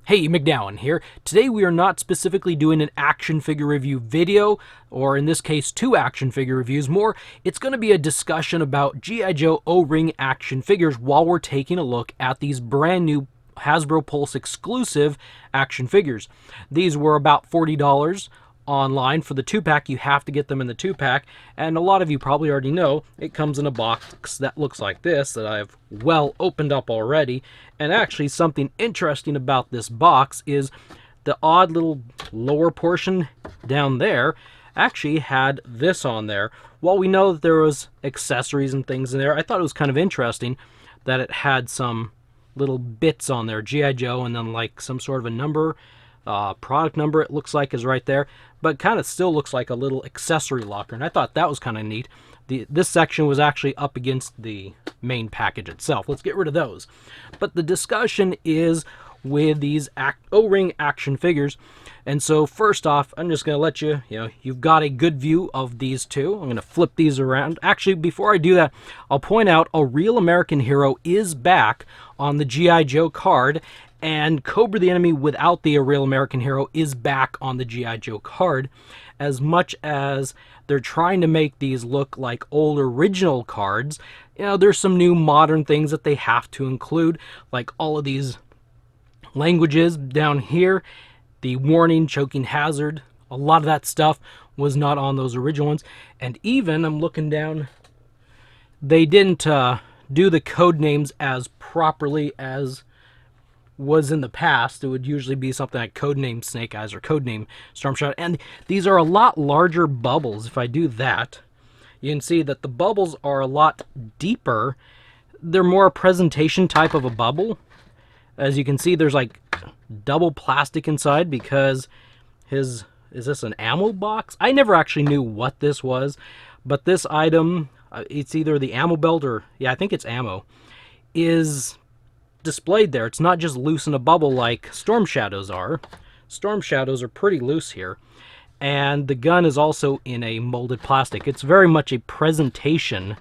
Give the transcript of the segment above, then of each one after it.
Hey, MacDowin here. Today we are not specifically doing an action figure review video, or in this case, two action figure reviews. More, it's going to be a discussion about G.I. Joe O-Ring action figures while we're taking a look at these brand new Hasbro Pulse exclusive action figures. These were about $40 online for the 2-pack. You have to get them in the 2-pack, and a lot of you probably already know it comes in a box that looks like this that I've well opened up already. And actually, something interesting about this box is the odd little lower portion down there actually had this on there. While we know that there was accessories and things in there, I thought it was kind of interesting that it had some little bits on there, G.I. Joe, and then like some sort of a number, product number it looks like is right there, but kind of still looks like a little accessory locker, and I thought that was kind of neat. This section was actually up against the main package itself. Let's get rid of those. But the discussion is with these O-Ring action figures. And so first off, I'm just going to let you've got a good view of these two. I'm going to flip these around. Actually, before I do that, I'll point out a Real American Hero is back on the G.I. Joe card, and Cobra the Enemy without the Real American Hero is back on the G.I. Joe card. As much as they're trying to make these look like old original cards, there's some new modern things that they have to include, like all of these languages down here, the warning, choking hazard, a lot of that stuff was not on those original ones. And even, I'm looking down, they didn't do the code names as properly as was in the past. It would usually be something like Codename Snake Eyes or Codename Storm Shadow. And these are a lot larger bubbles. If I do that, you can see that the bubbles are a lot deeper. They're more a presentation type of a bubble. As you can see, there's like double plastic inside because is this an ammo box? I never actually knew what this was, but this item, it's either the ammo belt or, yeah, I think it's ammo, is displayed there. It's not just loose in a bubble like Storm Shadows are. Storm Shadows are pretty loose here. And the gun is also in a molded plastic. It's very much a presentation,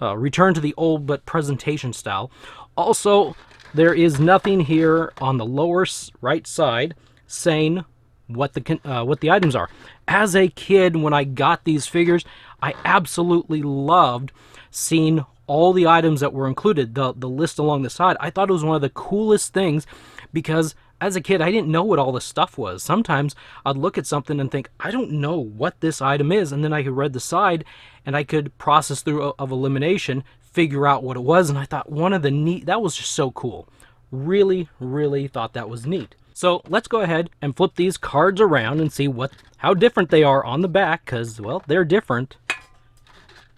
return to the old but presentation style. Also, there is nothing here on the lower right side saying what the items are. As a kid, when I got these figures, I absolutely loved seeing all the items that were included, the list along the side. I thought it was one of the coolest things because as a kid, I didn't know what all this stuff was. Sometimes I'd look at something and think, I don't know what this item is, and then I could read the side and I could process through of elimination, figure out what it was, and I thought that was just so cool. Really, really thought that was neat. So let's go ahead and flip these cards around and see how different they are on the back, because, well, they're different.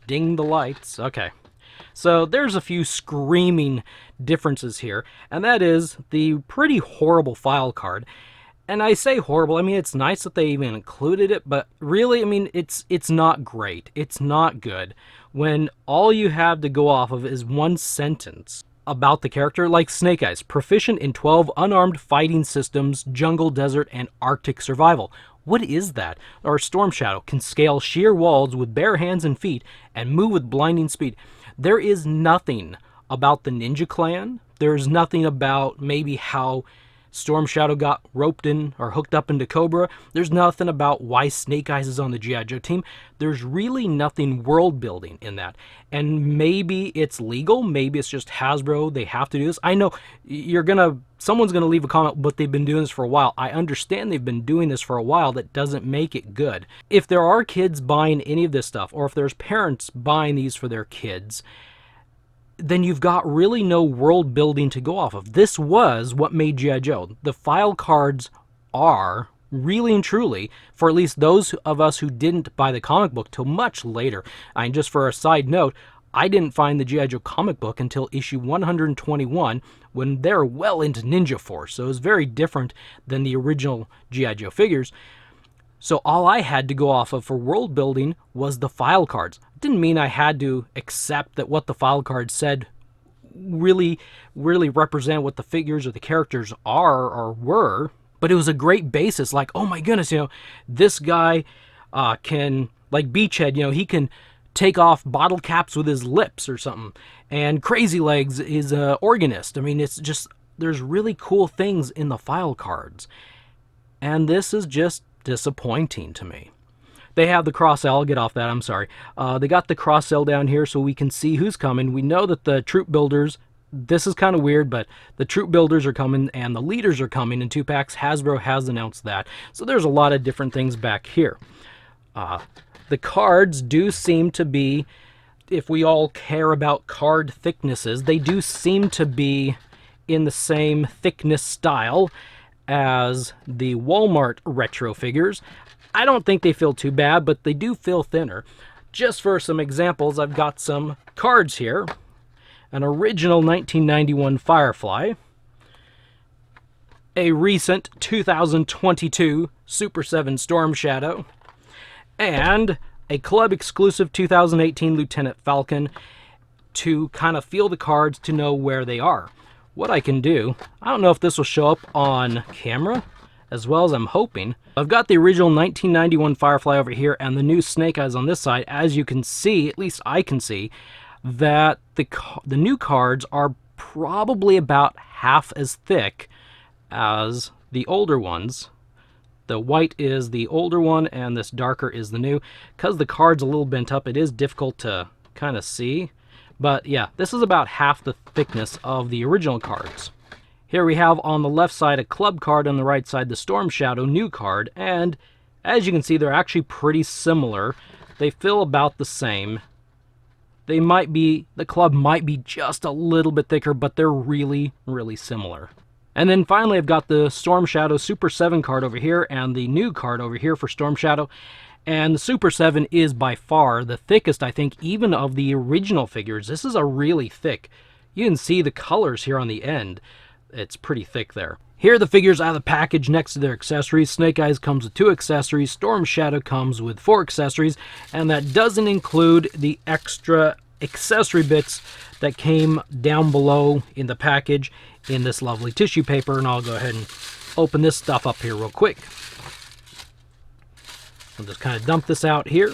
Ding the lights. Okay. So there's a few screaming differences here, and that is the pretty horrible file card. And I say horrible, I mean, it's nice that they even included it, but really, I mean, it's not great. It's not good when all you have to go off of is one sentence about the character, like Snake Eyes, proficient in 12 unarmed fighting systems, jungle, desert, and Arctic survival. What is that? Or Storm Shadow can scale sheer walls with bare hands and feet and move with blinding speed. There is nothing about the Ninja Clan. There's nothing about maybe how Storm Shadow got roped in or hooked up into Cobra. There's nothing about why Snake Eyes is on the G.I. Joe team. There's really nothing world building in that. And maybe it's legal. Maybe it's just Hasbro. They have to do this. I know someone's gonna leave a comment, but they've been doing this for a while. I understand they've been doing this for a while. That doesn't make it good. If there are kids buying any of this stuff, or if there's parents buying these for their kids, then you've got really no world building to go off of. This was what made G.I. Joe. The file cards are really and truly, for at least those of us who didn't buy the comic book till much later. And just for a side note, I didn't find the G.I. Joe comic book until issue 121 when they're well into Ninja Force. So it was very different than the original G.I. Joe figures. So all I had to go off of for world building was the file cards. It didn't mean I had to accept that what the file cards said really represent what the figures or the characters are or were, but it was a great basis. Like, oh my goodness, this guy can, like Beachhead, he can take off bottle caps with his lips or something. And Crazy Legs is an organist. I mean, it's just there's really cool things in the file cards. And this is just disappointing to me. They have the cross-L, I'll get off that, I'm sorry. They got the cross-L down here so we can see who's coming. We know that the troop builders, this is kind of weird, but the troop builders are coming and the leaders are coming in 2-packs. Hasbro has announced that. So there's a lot of different things back here. The cards do seem to be, if we all care about card thicknesses, they do seem to be in the same thickness style as the Walmart retro figures. I don't think they feel too bad, but they do feel thinner. Just for some examples, I've got some cards here. An original 1991 Firefly. A recent 2022 Super 7 Storm Shadow. And a club exclusive 2018 Lieutenant Falcon, to kind of feel the cards to know where they are. What I can do, I don't know if this will show up on camera as well as I'm hoping. I've got the original 1991 Firefly over here and the new Snake Eyes on this side. As you can see, at least I can see, that the new cards are probably about half as thick as the older ones. The white is the older one and this darker is the new. Because the card's a little bent up, it is difficult to kind of see. But yeah, this is about half the thickness of the original cards. Here we have on the left side a club card, on the right side the Storm Shadow new card, and as you can see they're actually pretty similar. They feel about the same. They might be, the club might be just a little bit thicker, but they're really, really similar. And then finally I've got the Storm Shadow Super 7 card over here and the new card over here for Storm Shadow. And the Super 7 is by far the thickest, I think, even of the original figures. This is a really thick. You can see the colors here on the end. It's pretty thick there. Here are the figures out of the package next to their accessories. Snake Eyes comes with 2 accessories. Storm Shadow comes with 4 accessories. And that doesn't include the extra accessory bits that came down below in the package in this lovely tissue paper. And I'll go ahead and open this stuff up here real quick. I'll just kind of dump this out here.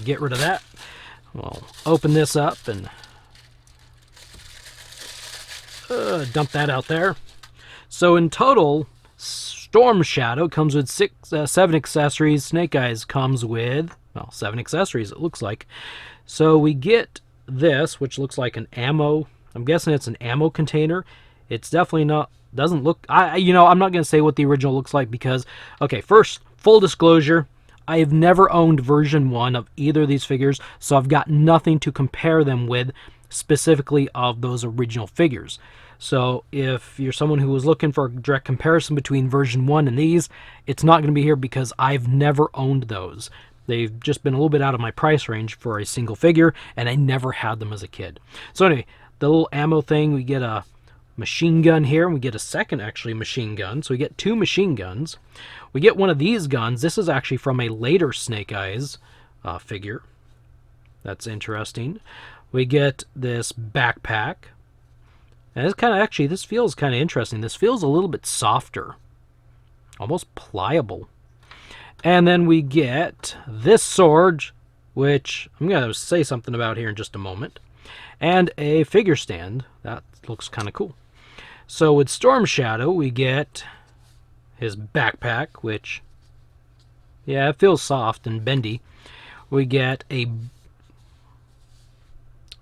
Get rid of that. We'll open this up and dump that out there. So in total, Storm Shadow comes with 7 accessories. Snake Eyes comes with, well, 7 accessories, it looks like. So we get this, which looks like an ammo. I'm guessing it's an ammo container. It's definitely not, doesn't look, I'm not going to say what the original looks like because, okay, first, full disclosure, I have never owned version 1 of either of these figures, so I've got nothing to compare them with specifically of those original figures. So if you're someone who was looking for a direct comparison between version 1 and these, it's not going to be here because I've never owned those. They've just been a little bit out of my price range for a single figure, and I never had them as a kid. So anyway, the little ammo thing, we get a machine gun here, and we get a second, actually, machine gun. So we get 2 machine guns. We get one of these guns. This is actually from a later Snake Eyes figure. That's interesting. We get this backpack. And it's kind of, actually, this feels kind of interesting. This feels a little bit softer. Almost pliable. And then we get this sword, which I'm going to say something about here in just a moment. And a figure stand. That looks kind of cool. So with Storm Shadow, we get his backpack, which, yeah, it feels soft and bendy. We get a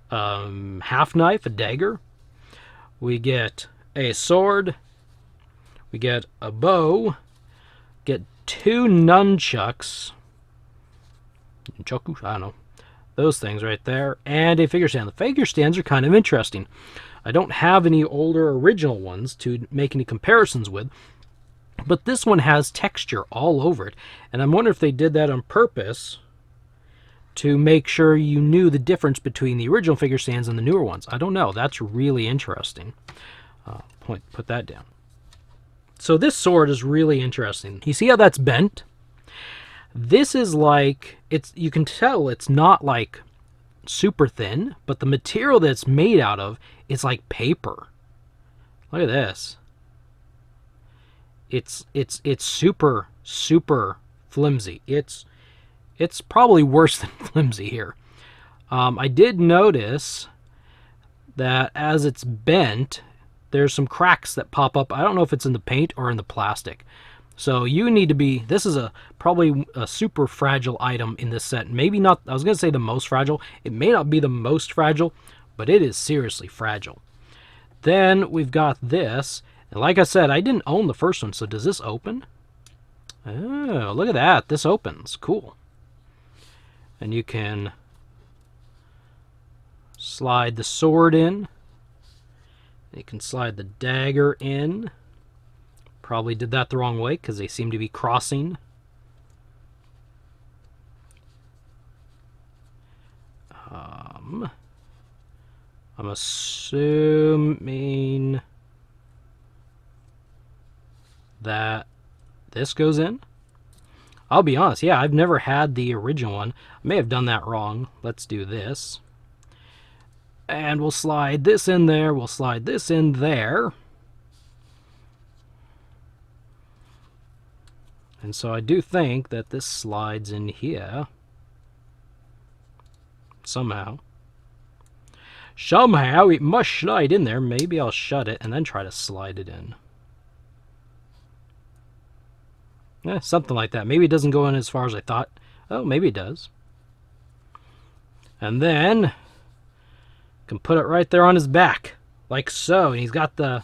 half knife, a dagger. We get a sword. We get a bow. Get 2 nunchucks. Nunchaku? I don't know. Those things right there. And a figure stand. The figure stands are kind of interesting. I don't have any older original ones to make any comparisons with. But this one has texture all over it. And I'm wondering if they did that on purpose to make sure you knew the difference between the original figure stands and the newer ones. I don't know. That's really interesting. Put that down. So this sword is really interesting. You see how that's bent? This is like, you can tell it's not like super thin, but the material that it's made out of is like paper. Look at this. It's super, super flimsy. It's probably worse than flimsy here. I did notice that as it's bent, there's some cracks that pop up. I don't know if it's in the paint or in the plastic. So you need to be, this is probably a super fragile item in this set. Maybe not, I was going to say the most fragile. It may not be the most fragile, but it is seriously fragile. Then we've got this. And like I said, I didn't own the first one, so does this open? Oh, look at that. This opens. Cool. And you can slide the sword in. You can slide the dagger in. Probably did that the wrong way because they seem to be crossing. I'm assuming that this goes in. I'll be honest, yeah, I've never had the original one. I may have done that wrong. Let's do this. And we'll slide this in there. We'll slide this in there. And so I do think that this slides in here. Somehow. Somehow it must slide in there. Maybe I'll shut it and then try to slide it in. Something like that. Maybe it doesn't go in as far as I thought. Oh, maybe it does. And then can put it right there on his back, like so. And he's got the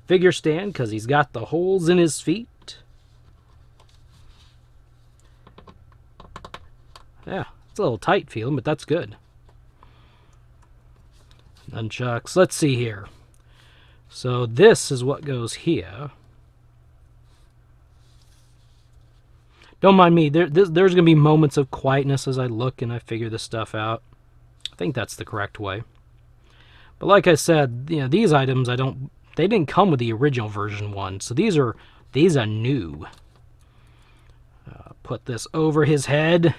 figure stand because he's got the holes in his feet. Yeah, it's a little tight feeling, but that's good. Nunchucks. Let's see here. So this is what goes here. Don't mind me. There's going to be moments of quietness as I look and I figure this stuff out. I think that's the correct way. But like I said, you know, these items they didn't come with the original version one, so these are new. Put this over his head.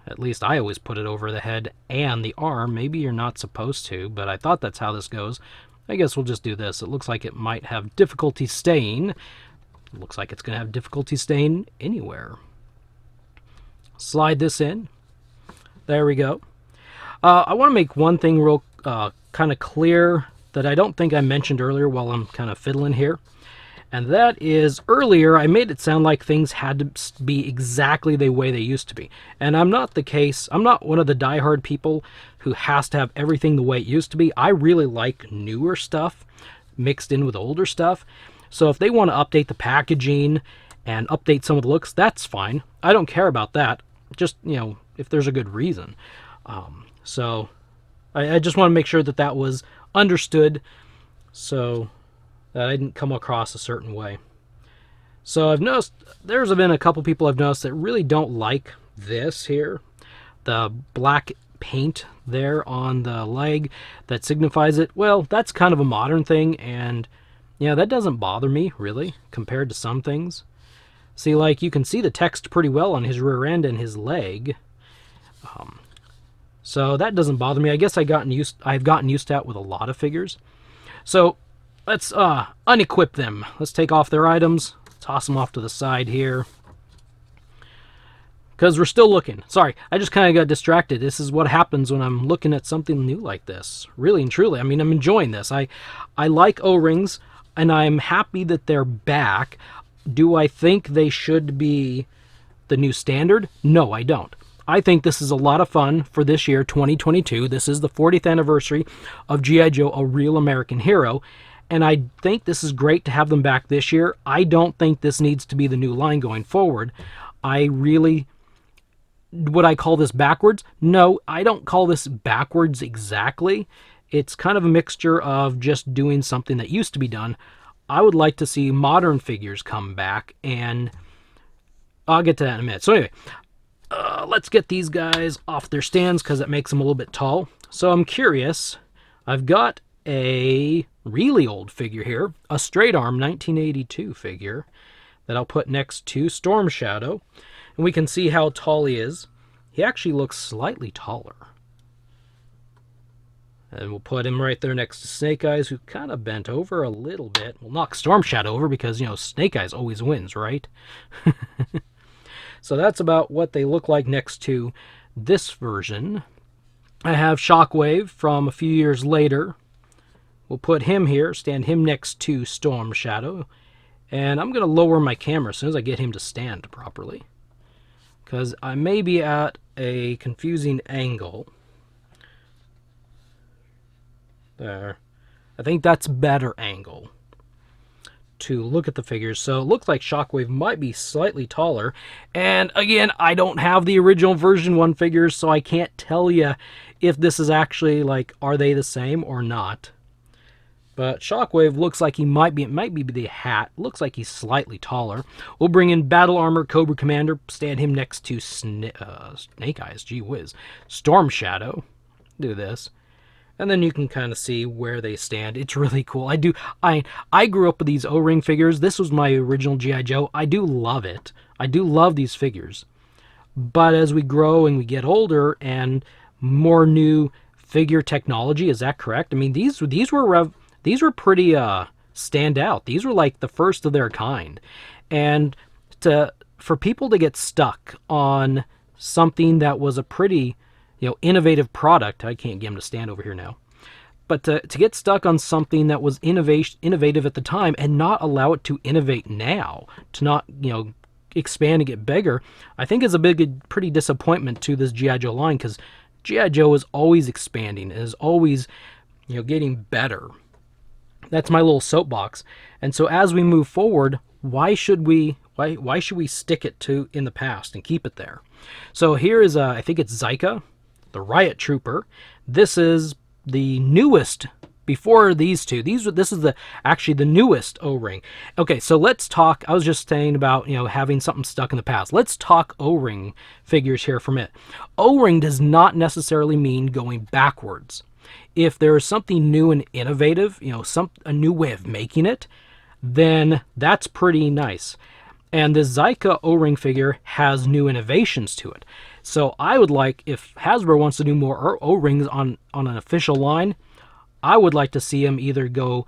At least I always put it over the head and the arm. Maybe you're not supposed to, but I thought that's how this goes. I guess we'll just do this. It looks like it might have difficulty staying. It looks like it's going to have difficulty staying anywhere. Slide this in. There we go. I want to make one thing real kind of clear that I don't think I mentioned earlier while I'm kind of fiddling here. And that is, earlier I made it sound like things had to be exactly the way they used to be. And I'm not the case. I'm not one of the diehard people who has to have everything the way it used to be. I really like newer stuff mixed in with older stuff. So if they want to update the packaging and update some of the looks, that's fine. I don't care about that. Just, you know, if there's a good reason. So I just want to make sure that that was understood. So that I didn't come across a certain way. So I've noticed there's been a couple people I've noticed that really don't like this here. The black paint there on the leg that signifies it. Well, that's kind of a modern thing, and yeah, that doesn't bother me really compared to some things. See, like, you can see the text pretty well on his rear end and his leg. So that doesn't bother me. I guess I've gotten used to that with a lot of figures. So let's unequip them. Let's take off their items, toss them off to the side here. Because we're still looking. Sorry, I just kind of got distracted. This is what happens when I'm looking at something new like this. Really and truly. I mean, I'm enjoying this. I like O-rings, and I'm happy that they're back. Do I think they should be the new standard? No, I don't. I think this is a lot of fun for this year, 2022. This is the 40th anniversary of G.I. Joe, A Real American Hero. And I think this is great to have them back this year. I don't think this needs to be the new line going forward. Would I call this backwards? No, I don't call this backwards exactly. It's kind of a mixture of just doing something that used to be done. I would like to see modern figures come back, and I'll get to that in a minute. So anyway, let's get these guys off their stands because it makes them a little bit tall. So I'm curious. I've got a really old figure here, a straight arm 1982 figure that I'll put next to Storm Shadow, and we can see how tall he is. He actually looks slightly taller. And we'll put him right there next to Snake Eyes, who kind of bent over a little bit. We'll knock Storm Shadow over because, you know, Snake Eyes always wins, right? So that's about what they look like next to this version. I have Shockwave from a few years later We'll put him here, stand him next to Storm Shadow. And I'm going to lower my camera as soon as I get him to stand properly, because I may be at a confusing angle. There. I think that's a better angle to look at the figures. So it looks like Shockwave might be slightly taller. And again, I don't have the original version 1 figures, so I can't tell you if this is actually like, are they the same or not. But Shockwave looks like he might be, it might be the hat. Looks like he's slightly taller. We'll bring in Battle Armor Cobra Commander, stand him next to Snake Eyes, gee whiz. Storm Shadow, do this. And then you can kind of see where they stand. It's really cool. I grew up with these O-ring figures. This was my original G.I. Joe. I do love it. I do love these figures. But as we grow and we get older and more new figure technology, is that correct? I mean, these were pretty stand out. These were like the first of their kind. And for people to get stuck on something that was a pretty, innovative product. I can't get him to stand over here now. But to get stuck on something that was innovative at the time and not allow it to innovate now, to not, expand and get bigger, I think is pretty disappointment to this G.I. Joe line, because G.I. Joe is always expanding, is always, getting better. That's my little soapbox. And so as we move forward, why should we stick it in the past and keep it there? So here is I think it's Zica, the Riot Trooper. This is the newest before these two. This is actually the newest O-ring. Okay, so let's talk. I was just saying about, having something stuck in the past. Let's talk O-ring figures here for a minute. O-ring does not necessarily mean going backwards. If there is something new and innovative, a new way of making it, then that's pretty nice. And the Zica O-ring figure has new innovations to it. So I would like, if Hasbro wants to do more O-rings on an official line, I would like to see them either go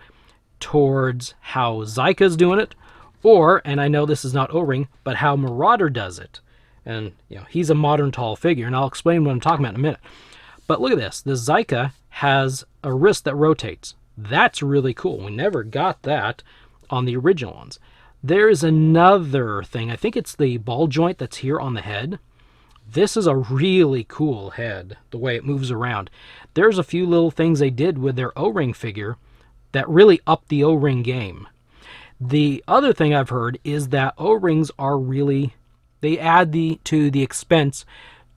towards how Zica's doing it, or, and I know this is not O-ring, but how Marauder does it. And, he's a modern tall figure, and I'll explain what I'm talking about in a minute. But look at this. The Zica has a wrist that rotates. That's really cool. We never got that on the original ones. There's another thing. I think it's the ball joint that's here on the head. This is a really cool head, the way it moves around. There's a few little things they did with their O-ring figure that really upped the O-ring game. The other thing I've heard is that O-rings are really, they add to the expense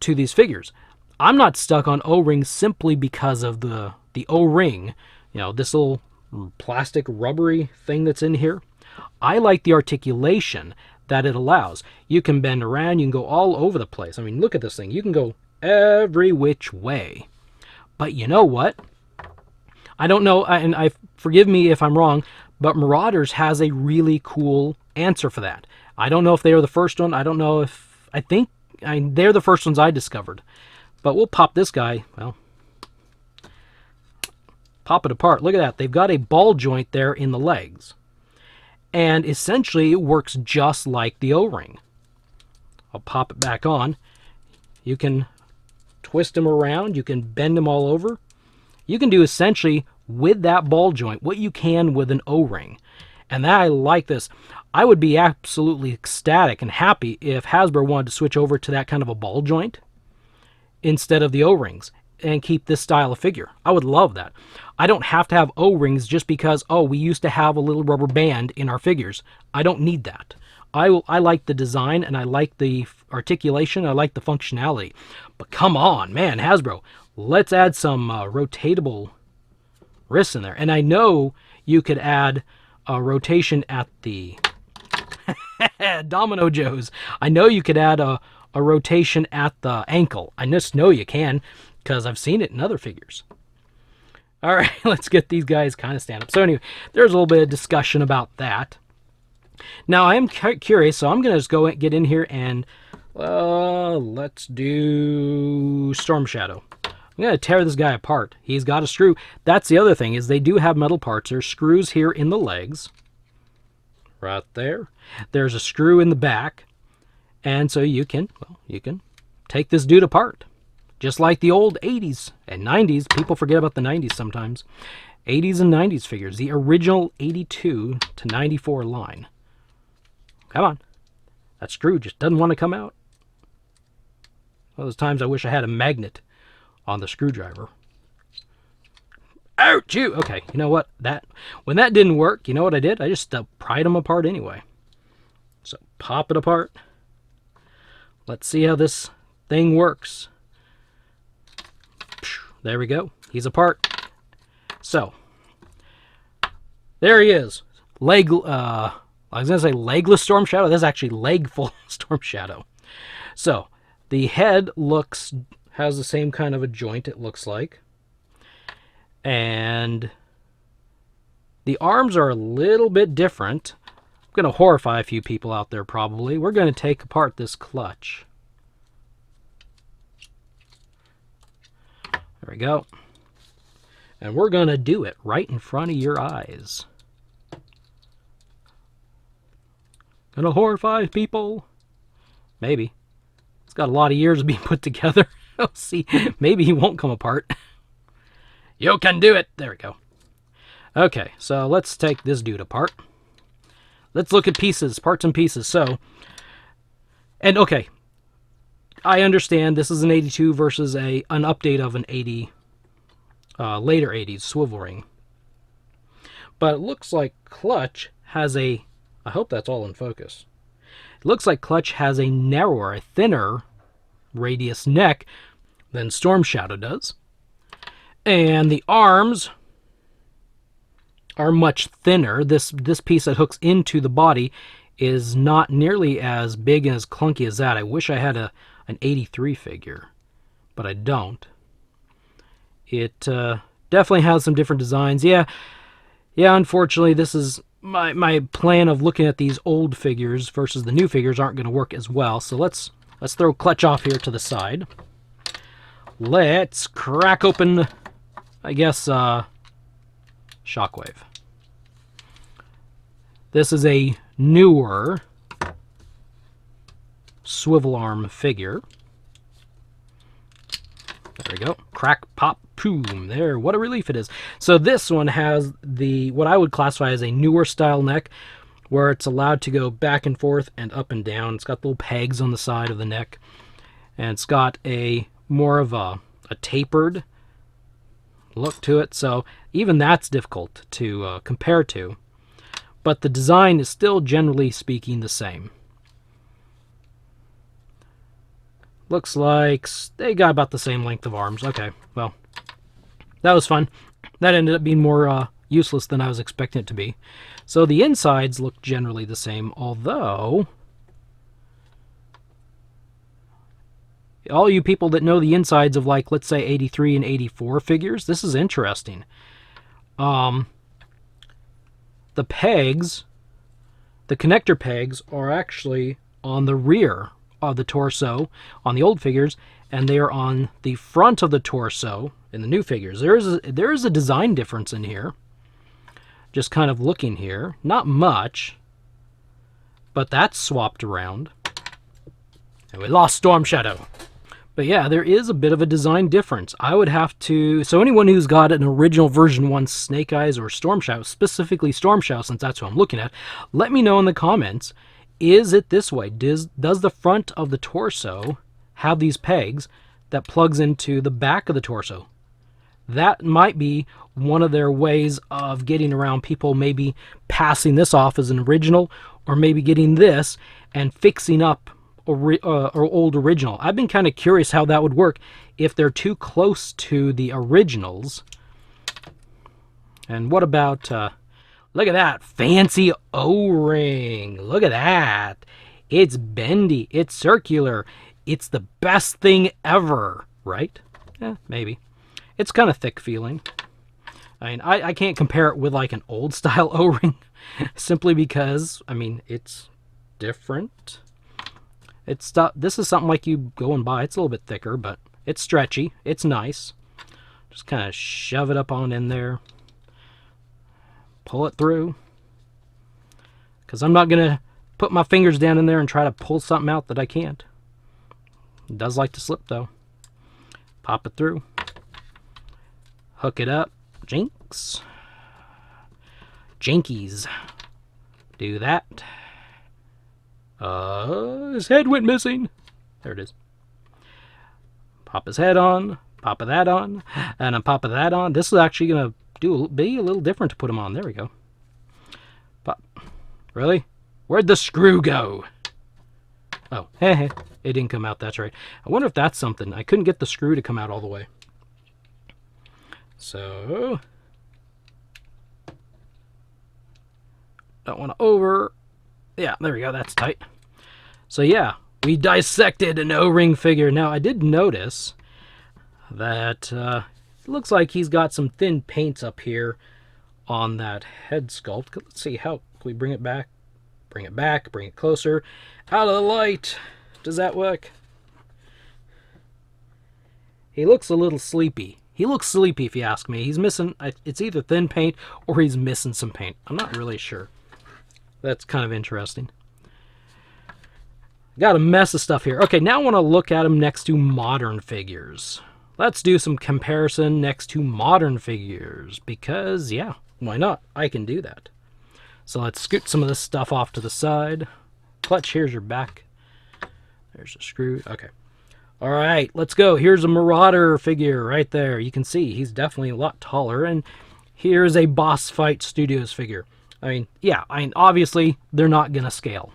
to these figures. I'm not stuck on O-rings simply because of the O-ring, this little plastic rubbery thing that's in here. I like the articulation that it allows. You can bend around, you can go all over the place. I mean, look at this thing. You can go every which way. But you know what? I don't know, and forgive me if I'm wrong, but Marauders has a really cool answer for that. I don't know if they are the first one. I don't know if, they're the first ones I discovered. But we'll pop this guy, pop it apart. Look at that. They've got a ball joint there in the legs. And essentially it works just like the O-ring. I'll pop it back on. You can twist them around. You can bend them all over. You can do essentially with that ball joint what you can with an O-ring. And I like this. I would be absolutely ecstatic and happy if Hasbro wanted to switch over to that kind of a ball joint instead of the O-rings and keep this style of figure. I would love that. I don't have to have O-rings just because, we used to have a little rubber band in our figures. I don't need that. I like the design, and I like the articulation, I like the functionality. But come on, man, Hasbro, let's add some rotatable wrists in there. And I know you could add a rotation at the Domino Joes. I know you could add a rotation at the ankle. I just know you can, because I've seen it in other figures. All right, let's get these guys kind of stand up. So anyway, there's a little bit of discussion about that. Now, I am curious, so I'm going to just go get in here and let's do Storm Shadow. I'm going to tear this guy apart. He's got a screw. That's the other thing, is they do have metal parts. There's screws here in the legs. Right there. There's a screw in the back. And so you can take this dude apart. Just like the old 80s and 90s. People forget about the 90s sometimes. 80s and 90s figures, the original 82 to 94 line. Come on. That screw just doesn't want to come out. One of those times I wish I had a magnet on the screwdriver. Ouch! You! Okay, you know what? When that didn't work, you know what I did? I just pried them apart anyway. So pop it apart. Let's see how this thing works. There we go. He's apart. So there he is. I was going to say legless Storm Shadow. That's actually legful Storm Shadow. So the head has the same kind of a joint, it looks like. And the arms are a little bit different. I'm going to horrify a few people out there probably. We're going to take apart this clutch. There we go. And we're going to do it right in front of your eyes. Gonna horrify people. Maybe. It's got a lot of years of being put together. We'll see. Maybe he won't come apart. You can do it. There we go. Okay, so let's take this dude apart. Let's look at pieces, parts and pieces. So, and okay, I understand this is an 82 versus an update of an 80, later 80s swivel ring. But it looks like Clutch has I hope that's all in focus. It looks like Clutch has a narrower, a thinner radius neck than Storm Shadow does. And the arms are much thinner. This piece that hooks into the body is not nearly as big and as clunky as that. I wish I had an 83 figure, but I don't. It definitely has some different designs. Yeah, unfortunately, this is my plan of looking at these old figures versus the new figures aren't going to work as well. So let's throw Clutch off here to the side. Let's crack open, I guess, Shockwave. This is a newer swivel arm figure. There we go. Crack, pop, boom. There, what a relief it is. So this one has what I would classify as a newer style neck, where it's allowed to go back and forth and up and down. It's got little pegs on the side of the neck, and it's got more of a tapered look to it. So even that's difficult to compare to, but the design is still generally speaking the same. Looks like they got about the same length of arms. Okay, well, that was fun. That ended up being more useless than I was expecting it to be. So the insides look generally the same, although all you people that know the insides of, like, let's say 83 and 84 figures, this is interesting. The pegs, the connector pegs, are actually on the rear of the torso on the old figures, and they are on the front of the torso in the new figures. There is a design difference in here. Just kind of looking here, not much, but that's swapped around, and we lost Storm Shadow. But yeah, there is a bit of a design difference. I would have to... So anyone who's got an original version 1 Snake Eyes or Storm Shadow, specifically Storm Shadow, since that's what I'm looking at, let me know in the comments, is it this way? Does the front of the torso have these pegs that plugs into the back of the torso? That might be one of their ways of getting around people maybe passing this off as an original, or maybe getting this and fixing up or old original. I've been kind of curious how that would work if they're too close to the originals. And what about, look at that fancy O-ring. Look at that. It's bendy. It's circular. It's the best thing ever, right? Yeah, maybe. It's kind of thick feeling. I mean, I can't compare it with like an old style O-ring simply because, I mean, it's different. This is something like you go and buy. It's a little bit thicker, but it's stretchy. It's nice. Just kind of shove it up on in there. Pull it through. Because I'm not going to put my fingers down in there and try to pull something out that I can't. It does like to slip, though. Pop it through. Hook it up. Jinx. Jinkies. Do that. His head went missing. There it is. Pop his head on. Pop of that on. And I'm popping that on. This is actually going to be a little different to put him on. There we go. Pop. Really? Where'd the screw go? Oh, hey, it didn't come out. That's right. I wonder if that's something. I couldn't get the screw to come out all the way. So, don't want to over. Yeah, there we go. That's tight. So yeah, we dissected an O-ring figure. Now, I did notice that it looks like he's got some thin paints up here on that head sculpt. Let's see, how can we bring it back? Bring it back, bring it closer. Out of the light. Does that work? He looks a little sleepy. He looks sleepy if you ask me. He's missing, it's either thin paint or he's missing some paint. I'm not really sure. That's kind of interesting. Got a mess of stuff here. Okay, now I want to look at him next to modern figures. Let's do some comparison next to modern figures because, yeah, why not? I can do that. So let's scoot some of this stuff off to the side. Clutch, here's your back. There's a screw. Okay. All right, let's go. Here's a Marauder figure right there. You can see he's definitely a lot taller. And here's a Boss Fight Studios figure. I mean, yeah, obviously they're not going to scale.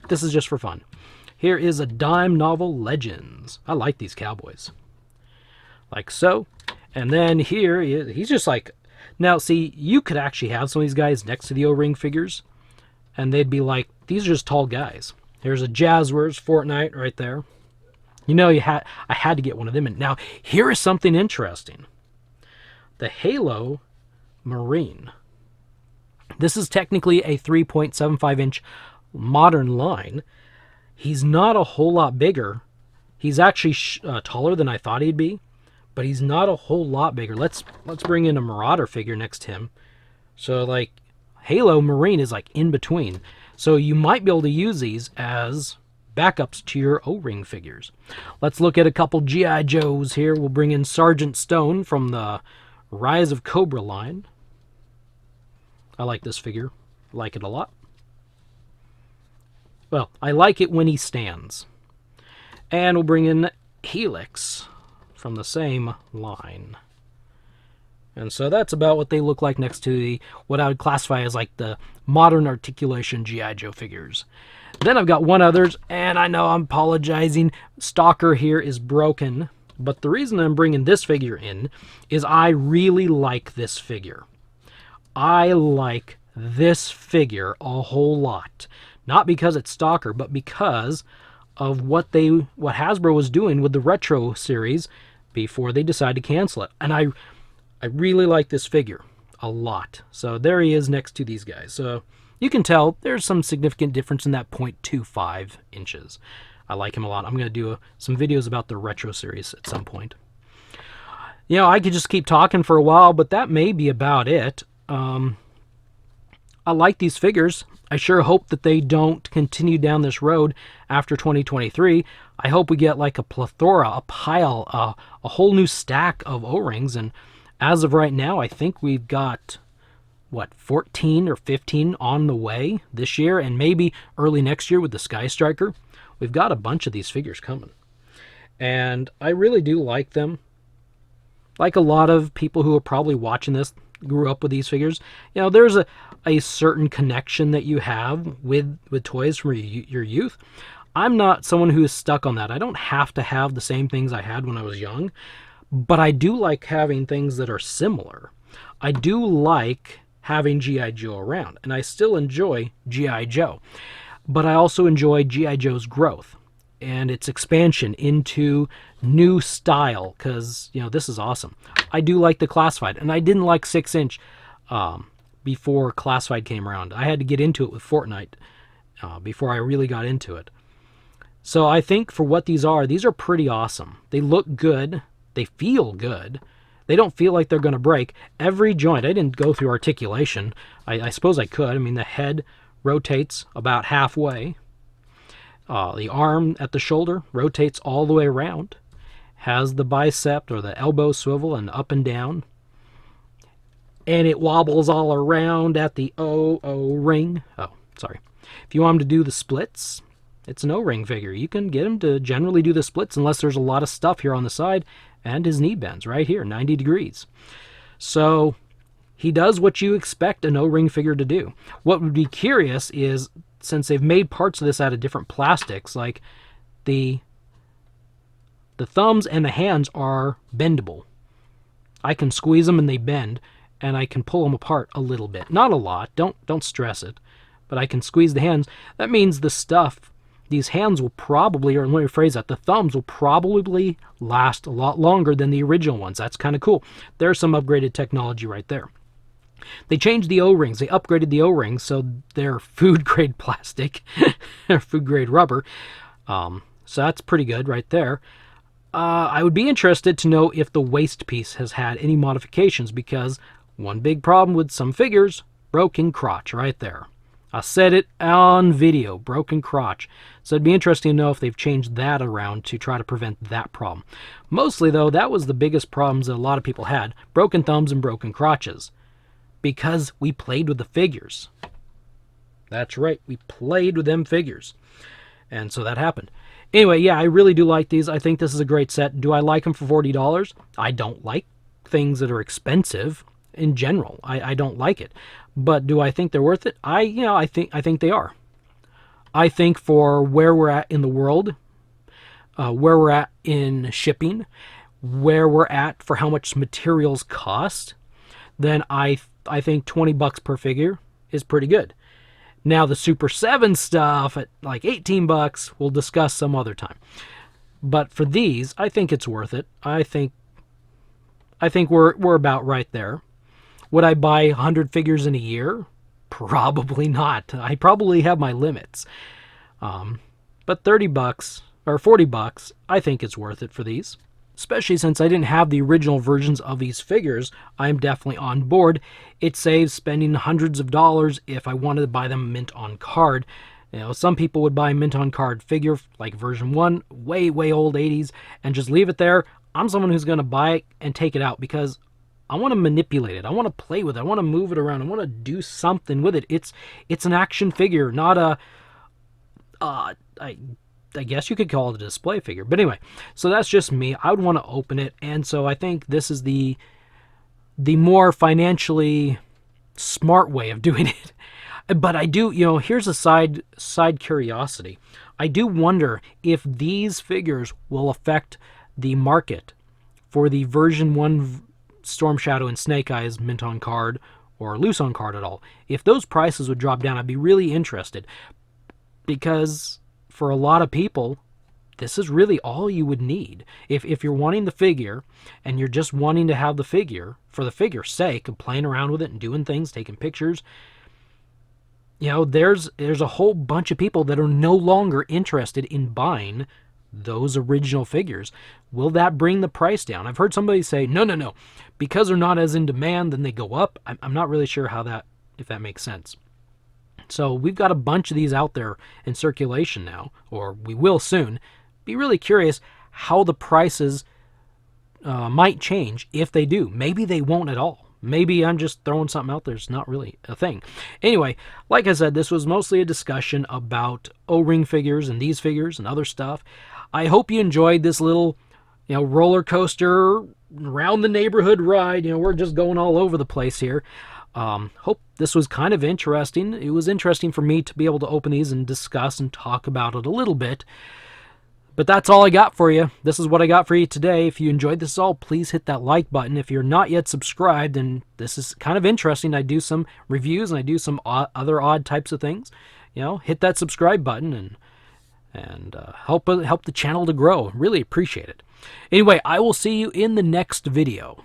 This is just for fun. Here is a Dime Novel Legends. I like these cowboys. Like so. And then here, he's just like, now see, you could actually have some of these guys next to the O-ring figures, and they'd be like, these are just tall guys. Here's a Jazzwares Fortnite right there. You know, I had to get one of them in. Now, here is something interesting. The Halo Marine. This is technically a 3.75-inch modern line. He's not a whole lot bigger. He's actually taller than I thought he'd be, but he's not a whole lot bigger. Let's bring in a Marauder figure next to him. So, like, Halo Marine is, like, in between. So you might be able to use these as backups to your O-ring figures. Let's look at a couple G.I. Joes here. We'll bring in Sergeant Stone from the Rise of Cobra line. I like this figure. I like it a lot. Well, I like it when he stands. And we'll bring in Helix from the same line. And so that's about what they look like next to what I would classify as like the modern articulation G.I. Joe figures. Then I've got one others, and I know I'm apologizing. Stalker here is broken, but the reason I'm bringing this figure in is I really like this figure. I like this figure a whole lot. Not because it's Stalker, but because of what Hasbro was doing with the Retro series before they decided to cancel it. And I really like this figure a lot. So there he is next to these guys. So you can tell there's some significant difference in that 0.25 inches. I like him a lot. I'm going to do some videos about the Retro series at some point. You know, I could just keep talking for a while, but that may be about it. I like these figures. I sure hope that they don't continue down this road after 2023. I hope we get like a plethora, a pile, a whole new stack of O-rings. And as of right now, I think we've got, what, 14 or 15 on the way this year, and maybe early next year with the Sky Striker. We've got a bunch of these figures coming. And I really do like them. Like a lot of people who are probably watching this grew up with these figures. You know, there's a certain connection that you have with toys from your youth. I'm not someone who is stuck on that. I don't have to have the same things I had when I was young, but I do like having things that are similar. I do like having G.I. Joe around, and I still enjoy G.I. Joe, but I also enjoy G.I. Joe's growth and its expansion into new style, because, you know, this is awesome. I do like the Classified, and I didn't like 6-inch before Classified came around. I had to get into it with Fortnite before I really got into it. So I think for what these are pretty awesome. They look good. They feel good. They don't feel like they're going to break. Every joint, I didn't go through articulation. I suppose I could. I mean, the head rotates about halfway. The arm at the shoulder rotates all the way around. Has the bicep or the elbow swivel and up and down. and it wobbles all around at the O-ring. Oh, sorry. If you want him to do the splits, it's an O-ring figure. You can get him to generally do the splits unless there's a lot of stuff here on the side, and his knee bends right here, 90 degrees. So he does what you expect an O-ring figure to do. What would be curious is, since they've made parts of this out of different plastics, like the thumbs and the hands are bendable. I can squeeze them and they bend, and I can pull them apart a little bit. Not a lot, don't stress it, but I can squeeze the hands. That means the stuff, these hands will probably, or let me rephrase that, the thumbs will probably last a lot longer than the original ones. That's kind of cool. There's some upgraded technology right there. They changed the O-rings. They upgraded the O-rings so they're food-grade plastic, or food-grade rubber. So that's pretty good right there. I would be interested to know if the waist piece has had any modifications, because one big problem with some figures, broken crotch right there. I said it on video, broken crotch. So it'd be interesting to know if they've changed that around to try to prevent that problem. Mostly, though, that was the biggest problems that a lot of people had, broken thumbs and broken crotches, because we played with the figures. That's right, we played with them figures. And so that happened. Anyway, yeah, I really do like these. I think this is a great set. Do I like them for $40? I don't like things that are expensive in general. I don't like it. But do I think they're worth it? I think they are. I think for where we're at in the world, where we're at in shipping, where we're at for how much materials cost, then I think $20 per figure is pretty good. Now the Super 7 stuff at like $18, we'll discuss some other time. But for these, I think it's worth it. I think we're about right there. Would I buy 100 figures in a year? Probably not. I probably have my limits. But $30 or $40, I think it's worth it for these. Especially since I didn't have the original versions of these figures, I'm definitely on board. It saves spending hundreds of dollars if I wanted to buy them mint on card. You know, some people would buy mint on card figure, like version 1, way old 80s, and just leave it there. I'm someone who's going to buy it and take it out because I want to manipulate it. I want to play with it. I want to move it around. I want to do something with it. It's an action figure, not a... I guess you could call it a display figure. But anyway, so that's just me. I would want to open it, and so I think this is the more financially smart way of doing it. But I do, here's a side curiosity. I do wonder if these figures will affect the market for the version 1 Storm Shadow and Snake Eyes mint on card or loose on card at all. If those prices would drop down, I'd be really interested, because for a lot of people, this is really all you would need. If you're wanting the figure and you're just wanting to have the figure for the figure's sake of playing around with it and doing things, taking pictures, there's a whole bunch of people that are no longer interested in buying those original figures. Will that bring the price down? I've heard somebody say, no, because they're not as in demand, then they go up. I'm not really sure if that makes sense. So we've got a bunch of these out there in circulation now, or we will soon. Be really curious how the prices might change if they do. Maybe they won't at all. Maybe I'm just throwing something out there. It's not really a thing. Anyway, like I said, this was mostly a discussion about O-ring figures and these figures and other stuff. I hope you enjoyed this little, roller coaster around the neighborhood ride. We're just going all over the place here. Hope this was kind of interesting. It was interesting for me to be able to open these and discuss and talk about it a little bit. But that's all I got for you. This is what I got for you today. If you enjoyed this all, please hit that like button. If you're not yet subscribed, and this is kind of interesting, I do some reviews and I do some other odd types of things. Hit that subscribe button and help the channel to grow. Really appreciate it. Anyway, I will see you in the next video.